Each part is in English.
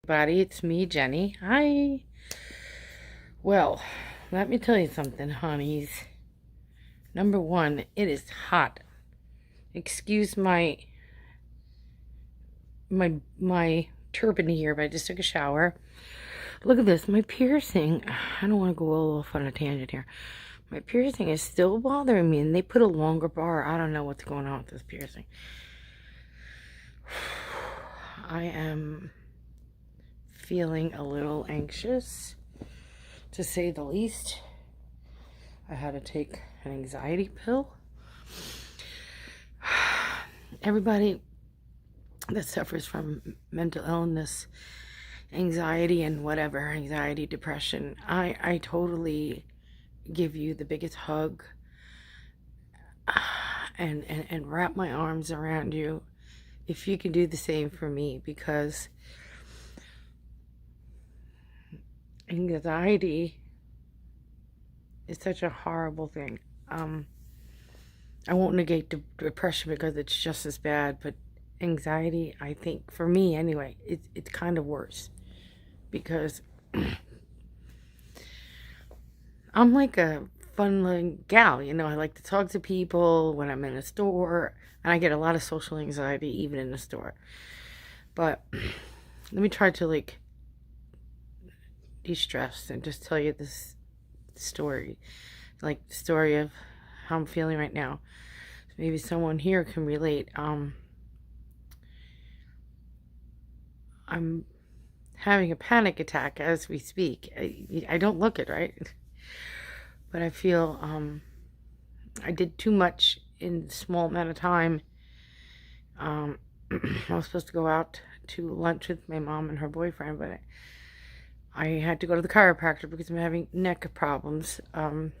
Everybody, it's me, Jenny. Hi. Well, let me tell you something, honeys. Number one, it is hot. Excuse my turban here, but I just took a shower. Look at this, my piercing. I don't want to go all off on a tangent here. My piercing is still bothering me, and they put a longer bar. I don't know what's going on with this piercing. I am feeling a little anxious, to say the least. I had to take an anxiety pill. Everybody that suffers from mental illness, anxiety, and whatever, anxiety, depression, I totally give you the biggest hug and wrap my arms around you if you can do the same for me, because anxiety is such a horrible thing. I won't negate depression because it's just as bad, but anxiety, I think, for me anyway, it's kind of worse, because I'm like a fun gal, I like to talk to people when I'm in a store, and I get a lot of social anxiety even in the store. But let me try to de-stress and just tell you this story, like the story of how I'm feeling right now. So maybe someone here can relate. I'm having a panic attack as we speak. I don't look it, right? But I feel I did too much in a small amount of time. I was supposed to go out to lunch with my mom and her boyfriend, but I had to go to the chiropractor because I'm having neck problems. And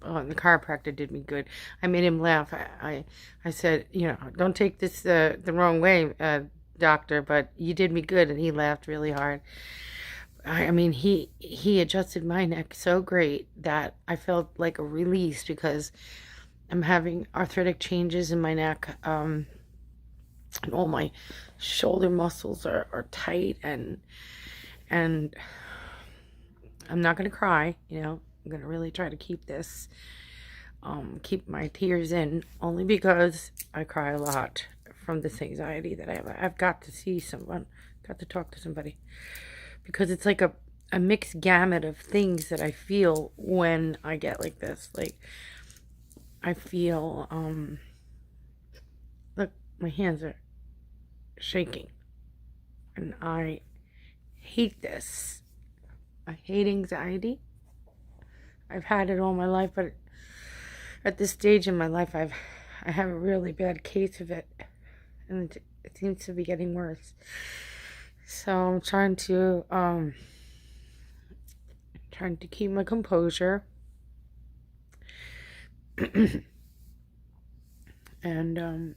the chiropractor did me good. I made him laugh. I said, don't take this the wrong way, doctor, but you did me good, and he laughed really hard. I mean, he adjusted my neck so great that I felt like a release, because I'm having arthritic changes in my neck. And all my shoulder muscles are tight, and I'm not going to cry, I'm going to really try to keep this, keep my tears in, only because I cry a lot from this anxiety that I have. I've got to see someone, got to talk to somebody, because it's like a mixed gamut of things that I feel when I get like this. Like, I feel, look, my hands are shaking, and I hate this. I hate anxiety. I've had it all my life, but at this stage in my life, I have a really bad case of it, and it seems to be getting worse. So I'm trying to keep my composure, and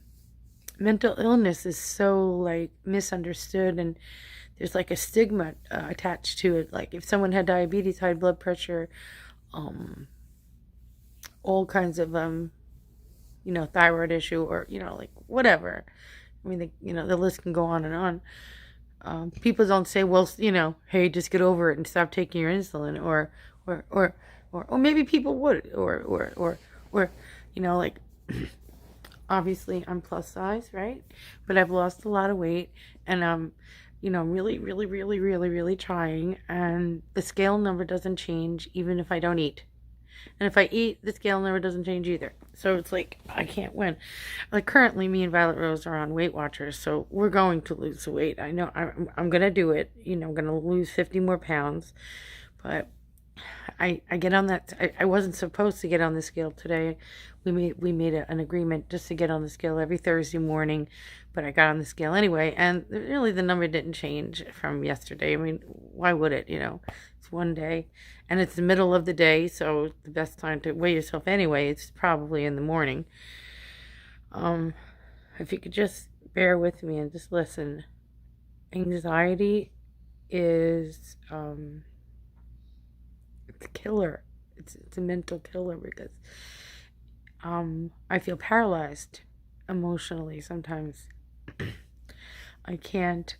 mental illness is so misunderstood, and there's a stigma attached to it. Like, if someone had diabetes, high blood pressure, all kinds of thyroid issue, or whatever. I mean, the list can go on and on. People don't say, well, hey, just get over it and stop taking your insulin, or maybe people would, or obviously I'm plus size, right? But I've lost a lot of weight, and I'm really, really, really, really, really trying, and the scale number doesn't change even if I don't eat. And if I eat, the scale number doesn't change either. So it's like, I can't win. Like, currently, me and Violet Rose are on Weight Watchers, so we're going to lose the weight. I know I'm going to do it. I'm going to lose 50 more pounds. But I get on that. I wasn't supposed to get on the scale today. We made an agreement just to get on the scale every Thursday morning, but I got on the scale anyway, and really the number didn't change from yesterday. I mean, why would it? It's one day, and it's the middle of the day, so the best time to weigh yourself anyway, it's probably in the morning. If you could just bear with me and just listen. Anxiety is it's a killer. It's a mental killer, because I feel paralyzed emotionally sometimes. I can't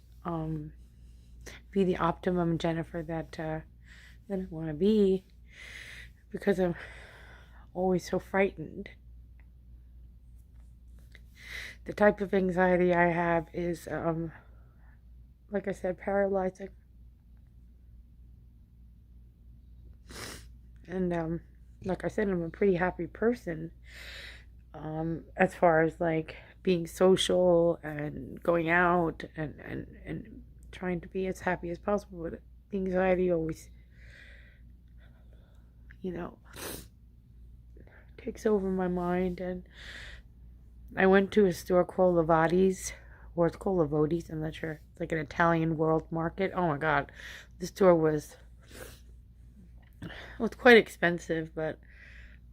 be the optimum Jennifer that I want to be, because I'm always so frightened. The type of anxiety I have is, like I said, paralyzing. And like I said, I'm a pretty happy person, as far as like being social and going out and trying to be as happy as possible. But the anxiety always, you know, takes over my mind. And I went to a store called Levati's, or it's called Levodi's, I'm not sure. It's like an Italian world market. Oh my God. The store was, well, it's quite expensive, but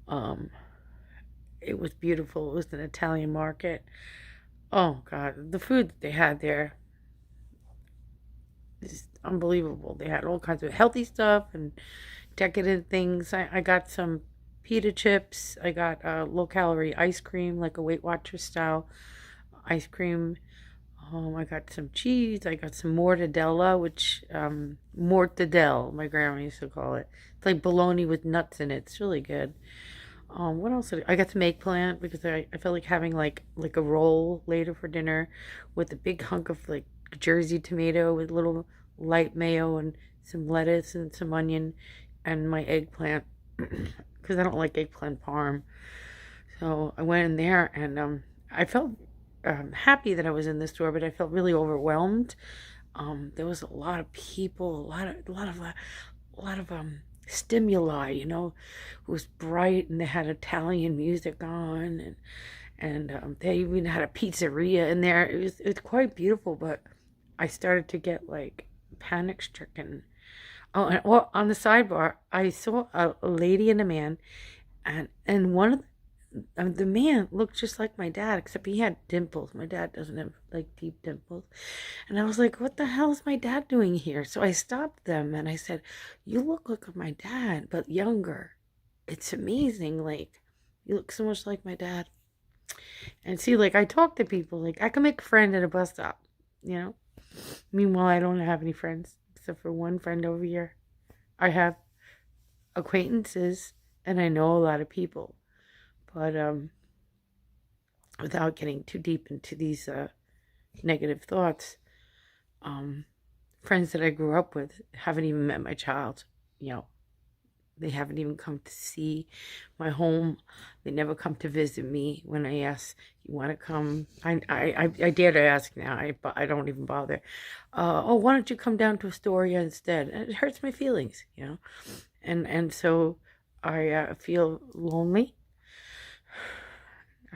um, it was beautiful. It was an Italian market. Oh God, the food that they had there is unbelievable. They had all kinds of healthy stuff and decadent things. I got some pita chips. I got low calorie ice cream, like a Weight Watcher style ice cream. I got some cheese. I got some mortadella, which mortadelle, my grandma used to call it. It's like bologna with nuts in it. It's really good. What else I got some eggplant, because I felt like having like a roll later for dinner with a big hunk of like Jersey tomato with little light mayo and some lettuce and some onion and my eggplant, because I don't like eggplant parm. So I went in there, and I felt happy that I was in the store, but I felt really overwhelmed. There was a lot of people, a lot of stimuli. It was bright, and they had Italian music on, and they even had a pizzeria in there. It was quite beautiful, but I started to get like panic stricken. Oh, and well, on the sidebar, I saw a lady and a man, and one of the man looked just like my dad, except he had dimples. My dad doesn't have like deep dimples. And I was like, what the hell is my dad doing here? So I stopped them and I said, you look like my dad, but younger. It's amazing. Like, you look so much like my dad. And see, like, I talk to people. Like, I can make a friend at a bus stop, you know? Meanwhile, I don't have any friends except for one friend over here. I have acquaintances and I know a lot of people. But without getting too deep into these negative thoughts, friends that I grew up with haven't even met my child. They haven't even come to see my home. They never come to visit me when I ask, you want to come? I dare to ask now. I don't even bother. Oh, why don't you come down to Astoria instead? It hurts my feelings. And so I feel lonely.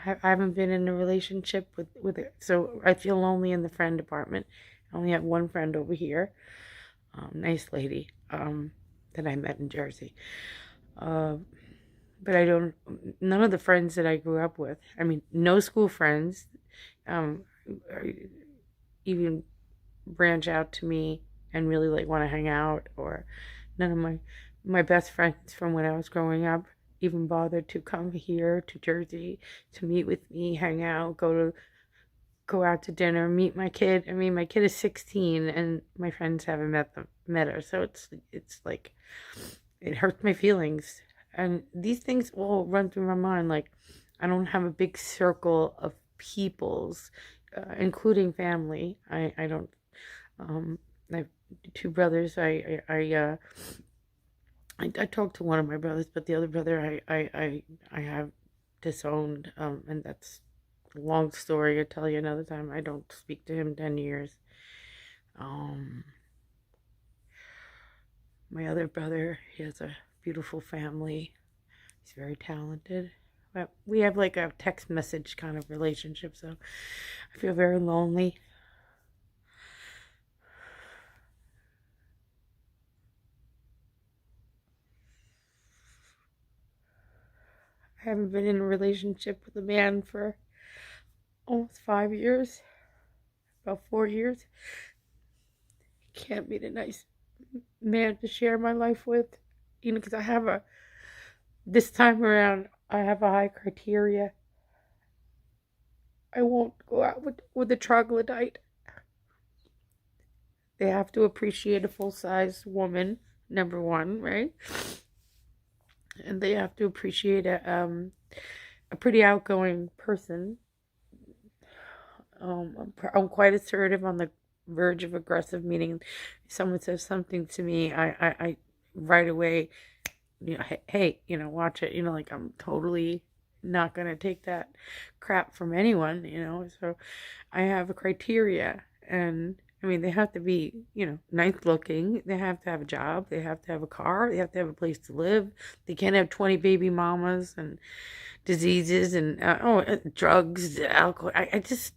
I haven't been in a relationship with it, so I feel lonely in the friend department. I only have one friend over here, nice lady, that I met in Jersey. But none of the friends that I grew up with, I mean, no school friends, um, even branch out to me and really like want to hang out, or none of my best friends from when I was growing up even bothered to come here to Jersey to meet with me, hang out, go out to dinner, meet my kid. I mean, my kid is 16 and my friends haven't met her. So it's like, it hurts my feelings. And these things all run through my mind. Like, I don't have a big circle of peoples, including family. I don't, I have two brothers. I talked to one of my brothers, but the other brother I have disowned, and that's a long story. I'll tell you another time. I don't speak to him 10 years. My other brother, he has a beautiful family. He's very talented. But we have like a text message kind of relationship, so I feel very lonely. I haven't been in a relationship with a man for almost 5 years, about 4 years. Can't be the nice man to share my life with, because this time around, I have a high criteria. I won't go out with a troglodyte. They have to appreciate a full-size woman, number one, right? And they have to appreciate a pretty outgoing person. I'm quite assertive, on the verge of aggressive, meaning someone says something to me, I right away, hey, watch it, like I'm totally not gonna take that crap from anyone, so I have a criteria, and I mean, they have to be, nice looking, they have to have a job, they have to have a car, they have to have a place to live, they can't have 20 baby mamas and diseases and drugs, alcohol. I just,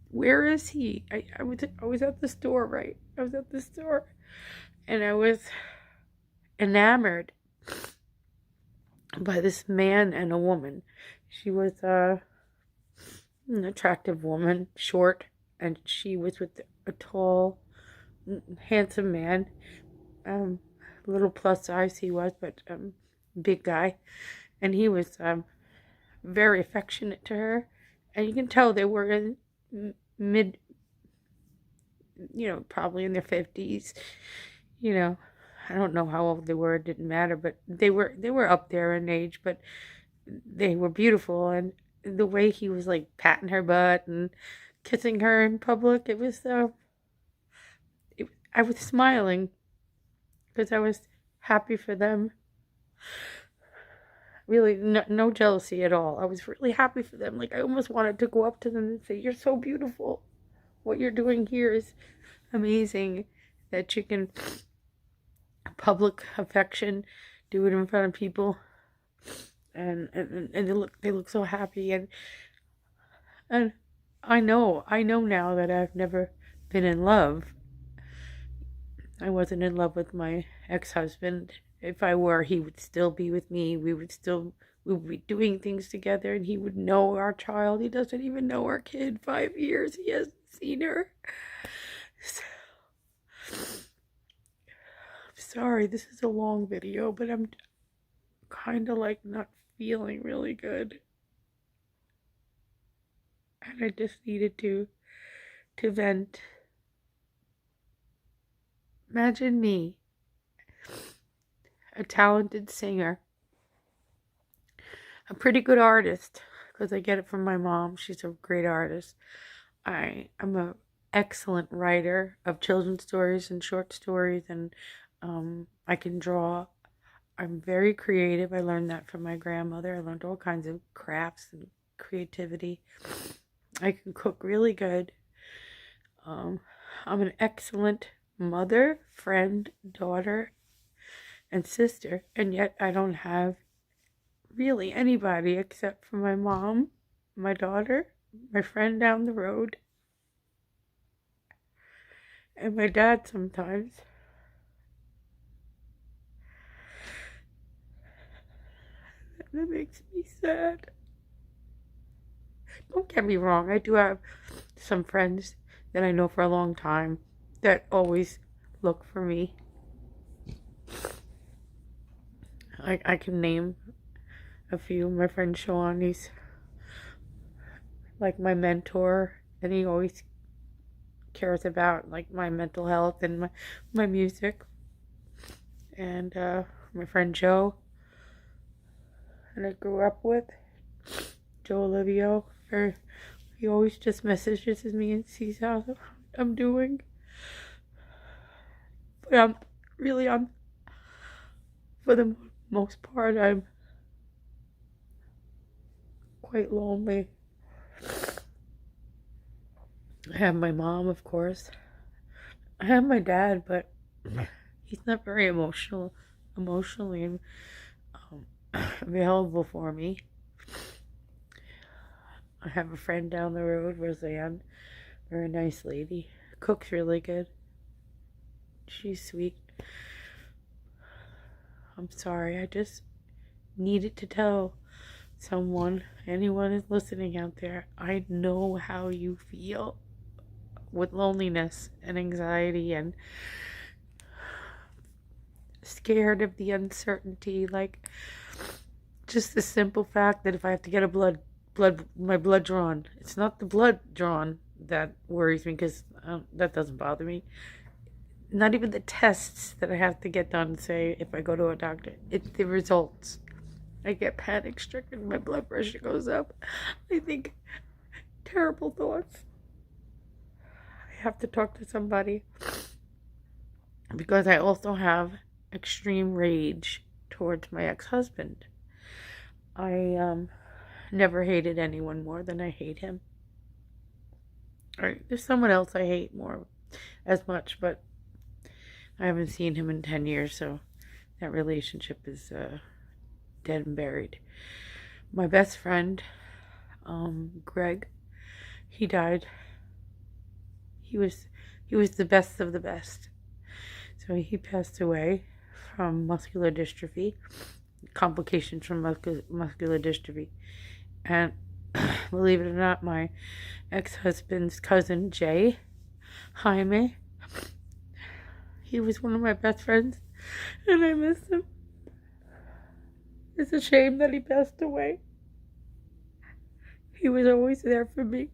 where is he? I was at the store, right? I was at the store, and I was enamored by this man and a woman. She was an attractive woman, short, and she was with a tall, handsome man. A little plus size he was, but big guy, and he was very affectionate to her, and you can tell they were in mid, probably in their 50s. I don't know how old they were, it didn't matter, but they were up there in age, but they were beautiful, and the way he was like patting her butt and kissing her in public, it was I was smiling because I was happy for them. Really, no jealousy at all. I was really happy for them. Like, I almost wanted to go up to them and say, "You're so beautiful. What you're doing here is amazing. That you can public affection, do it in front of people, and they look so happy." And I know now that I've never been in love. I wasn't in love with my ex-husband. If I were, he would still be with me. We would be doing things together, and he would know our child. He doesn't even know our kid. 5 years he hasn't seen her. So, I'm sorry, this is a long video, but I'm kind of like not feeling really good. And I just needed to vent. Imagine me, a talented singer, a pretty good artist, because I get it from my mom. She's a great artist. I'm an excellent writer of children's stories and short stories, and I can draw. I'm very creative. I learned that from my grandmother. I learned all kinds of crafts and creativity. I can cook really good. I'm an excellent mother, friend, daughter, and sister, and yet I don't have really anybody except for my mom, my daughter, my friend down the road, and my dad sometimes. That makes me sad. Don't get me wrong, I do have some friends that I know for a long time that always look for me. I can name a few. My friend Sean, he's like my mentor, and he always cares about like my mental health and my music. And my friend Joe, and I grew up with, Joe Olivio, he always just messages me and sees how I'm doing. But I'm for the most part, I'm quite lonely. I have my mom, of course. I have my dad, but he's not very emotionally available for me. I have a friend down the road, Roseanne, very nice lady, cooks really good. She's sweet. I'm sorry, I just needed to tell someone, anyone is listening out there, I know how you feel with loneliness and anxiety and scared of the uncertainty, like just the simple fact that if I have to get my blood drawn, it's not the blood drawn that worries me, because that doesn't bother me. Not even the tests that I have to get done, say, if I go to a doctor. It's the results. I get panic stricken. My blood pressure goes up. I think terrible thoughts. I have to talk to somebody, because I also have extreme rage towards my ex-husband. I never hated anyone more than I hate him. There's someone else I hate more as much, but I haven't seen him in 10 years, so that relationship is dead and buried. My best friend, Greg, he died. He was the best of the best. So he passed away from muscular dystrophy, complications from muscular dystrophy. And believe it or not, my ex-husband's cousin, Jay, Jaime, he was one of my best friends, and I miss him. It's a shame that he passed away. He was always there for me.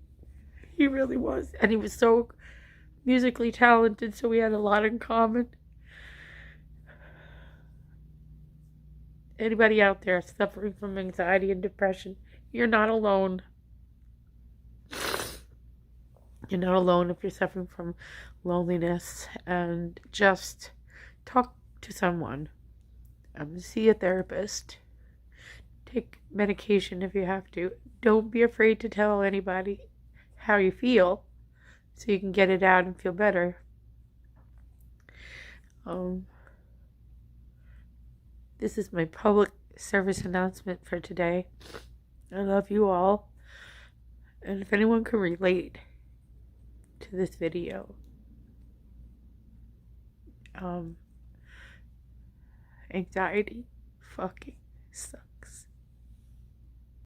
He really was. And he was so musically talented, so we had a lot in common. Anybody out there suffering from anxiety and depression, you're not alone. You're not alone if you're suffering from loneliness, and just talk to someone. See a therapist. Take medication if you have to. Don't be afraid to tell anybody how you feel, so you can get it out and feel better. This is my public service announcement for today. I love you all. And if anyone can relate to this video, anxiety fucking sucks.